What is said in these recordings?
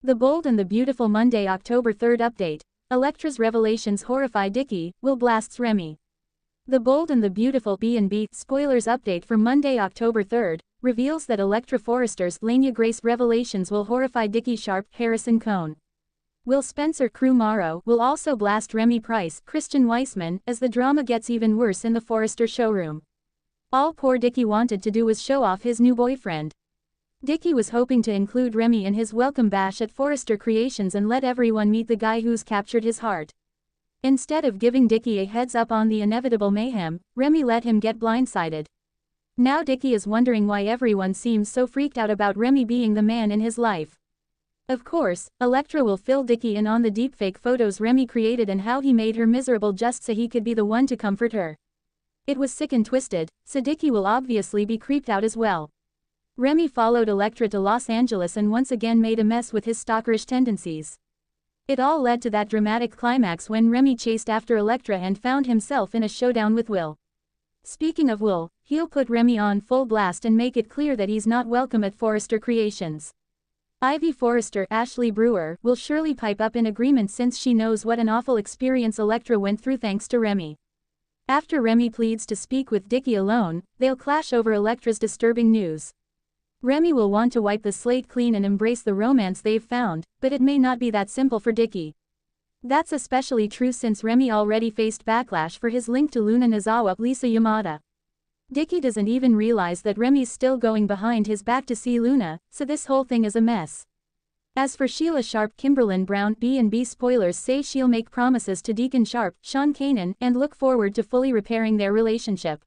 The Bold and the Beautiful Monday, October 3rd update. Electra's revelations horrify Deke, Will blasts Remy. The Bold and the Beautiful B&B spoilers update for Monday, October 3rd, reveals that Electra Forrester's Lania Grace revelations will horrify Deke Sharp, Harrison Cohn. Will Spencer Crew Morrow will also blast Remy Price, Christian Weissman, as the drama gets even worse in the Forrester showroom. All poor Deke wanted to do was show off his new boyfriend. Deke was hoping to include Remy in his welcome bash at Forrester Creations and let everyone meet the guy who's captured his heart. Instead of giving Deke a heads up on the inevitable mayhem, Remy let him get blindsided. Now Deke is wondering why everyone seems so freaked out about Remy being the man in his life. Of course, Electra will fill Deke in on the deepfake photos Remy created and how he made her miserable just so he could be the one to comfort her. It was sick and twisted, so Deke will obviously be creeped out as well. Remy followed Electra to Los Angeles and once again made a mess with his stalkerish tendencies. It all led to that dramatic climax when Remy chased after Electra and found himself in a showdown with Will. Speaking of Will, he'll put Remy on full blast and make it clear that he's not welcome at Forrester Creations. Ivy Forrester, Ashley Brewer, will surely pipe up in agreement since she knows what an awful experience Electra went through thanks to Remy. After Remy pleads to speak with Deke alone, they'll clash over Electra's disturbing news. Remy will want to wipe the slate clean and embrace the romance they've found, but it may not be that simple for Deke. That's especially true since Remy already faced backlash for his link to Luna Nozawa, Lisa Yamada. Deke doesn't even realize that Remy's still going behind his back to see Luna, so this whole thing is a mess. As for Sheila Sharp, Kimberlyn Brown, B&B spoilers say she'll make promises to Deacon Sharp, Sean Kanan, and look forward to fully repairing their relationship.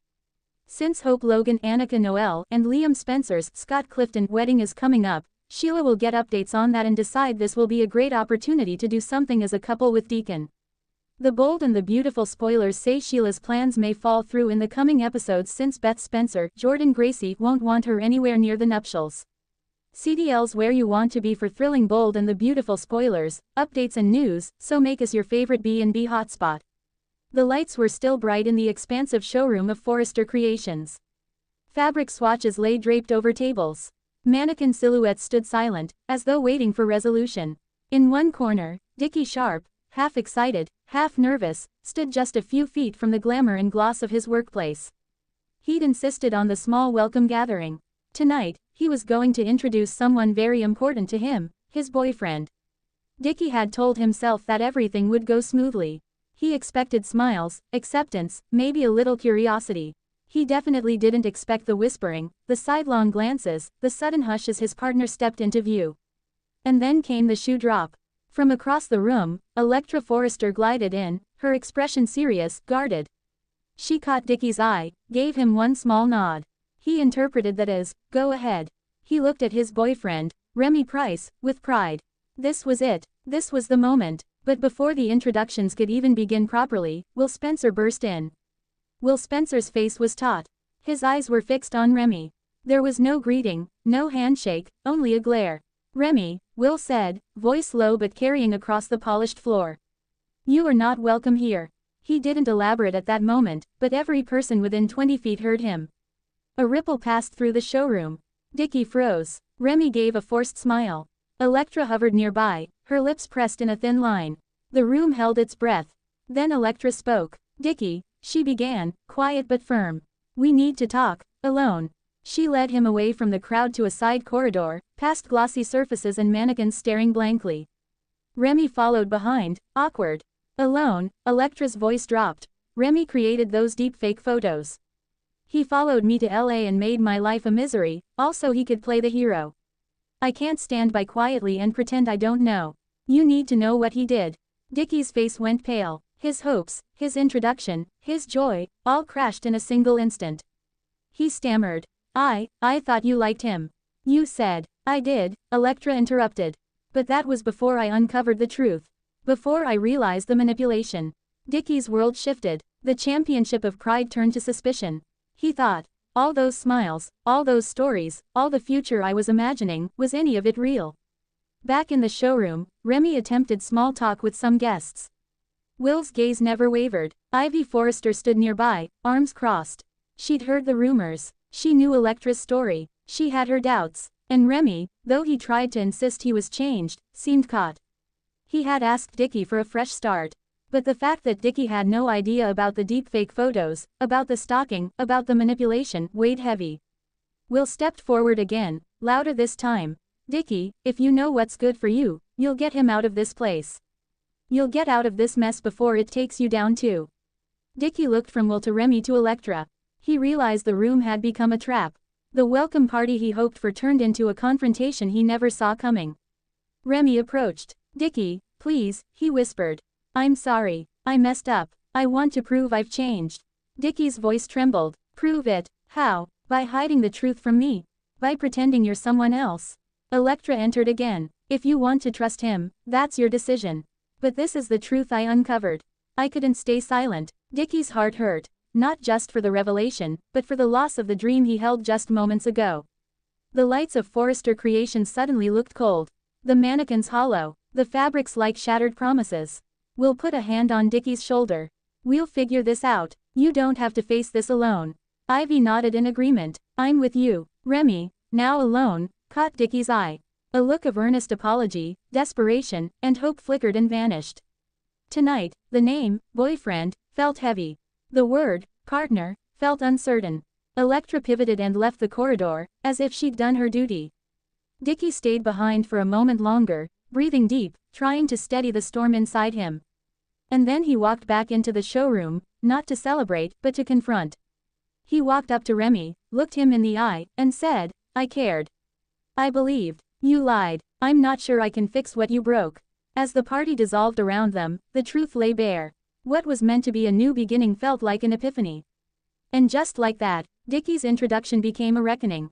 Since Hope Logan, Annika Noel, and Liam Spencer's Scott Clifton wedding is coming up, Sheila will get updates on that and decide this will be a great opportunity to do something as a couple with Deacon. The Bold and the Beautiful spoilers say Sheila's plans may fall through in the coming episodes since Beth Spencer, Jordan Gracie, won't want her anywhere near the nuptials. CDL's where you want to be for thrilling Bold and the Beautiful spoilers, updates and news, so make us your favorite B&B hotspot. The lights were still bright in the expansive showroom of Forrester Creations. Fabric swatches lay draped over tables. Mannequin silhouettes stood silent, as though waiting for resolution. In one corner, Deke Sharp, half excited, half nervous, stood just a few feet from the glamour and gloss of his workplace. He'd insisted on the small welcome gathering. Tonight, he was going to introduce someone very important to him, his boyfriend. Deke had told himself that everything would go smoothly. He expected smiles, acceptance, maybe a little curiosity. He definitely didn't expect the whispering, the sidelong glances, the sudden hush as his partner stepped into view. And then came the shoe drop. From across the room, Electra Forrester glided in, her expression serious, guarded. She caught Deke's eye, gave him one small nod. He interpreted that as, go ahead. He looked at his boyfriend, Remy Price, with pride. This was it. This was the moment. But before the introductions could even begin properly, Will Spencer burst in. Will Spencer's face was taut. His eyes were fixed on Remy. There was no greeting, no handshake, only a glare. Remy, Will said, voice low but carrying across the polished floor. You are not welcome here. He didn't elaborate at that moment, but every person within 20 feet heard him. A ripple passed through the showroom. Deke froze. Remy gave a forced smile. Electra hovered nearby, her lips pressed in a thin line. The room held its breath. Then Electra spoke. Deke, she began, quiet but firm. We need to talk, alone. She led him away from the crowd to a side corridor, past glossy surfaces and mannequins staring blankly. Remy followed behind, awkward. Alone, Electra's voice dropped. Remy created those deepfake photos. He followed me to LA and made my life a misery, also he could play the hero. I can't stand by quietly and pretend I don't know. You need to know what he did. Deke's face went pale. His hopes, his introduction, his joy, all crashed in a single instant. He stammered. I thought you liked him. You said. I did, Electra interrupted. But that was before I uncovered the truth. Before I realized the manipulation. Deke's world shifted. The championship of pride turned to suspicion. He thought. All those smiles, all those stories, all the future I was imagining, was any of it real? Back in the showroom, Remy attempted small talk with some guests. Will's gaze never wavered. Ivy Forrester stood nearby, arms crossed. She'd heard the rumors. She knew Electra's story. She had her doubts. And Remy, though he tried to insist he was changed, seemed caught. He had asked Deke for a fresh start. But the fact that Deke had no idea about the deepfake photos, about the stalking, about the manipulation, weighed heavy. Will stepped forward again, louder this time. Deke, if you know what's good for you, you'll get him out of this place. You'll get out of this mess before it takes you down too. Deke looked from Will to Remy to Electra. He realized the room had become a trap. The welcome party he hoped for turned into a confrontation he never saw coming. Remy approached. Deke, please, he whispered. I'm sorry. I messed up. I want to prove I've changed. Deke's voice trembled. Prove it. How? By hiding the truth from me. By pretending you're someone else. Electra entered again. If you want to trust him, that's your decision. But this is the truth I uncovered. I couldn't stay silent. Deke's heart hurt. Not just for the revelation, but for the loss of the dream he held just moments ago. The lights of Forrester Creations suddenly looked cold. The mannequins hollow. The fabrics like shattered promises. Will put a hand on Deke's shoulder. We'll figure this out. You don't have to face this alone. Ivy nodded in agreement. I'm with you. Remy, now alone, caught Deke's eye. A look of earnest apology, desperation, and hope flickered and vanished. Tonight, the name, boyfriend, felt heavy. The word, partner, felt uncertain. Electra pivoted and left the corridor, as if she'd done her duty. Deke stayed behind for a moment longer, breathing deep, trying to steady the storm inside him. And then he walked back into the showroom, not to celebrate, but to confront. He walked up to Remy, looked him in the eye, and said, I cared. I believed. You lied. I'm not sure I can fix what you broke. As the party dissolved around them, the truth lay bare. What was meant to be a new beginning felt like an epiphany. And just like that, Deke's introduction became a reckoning.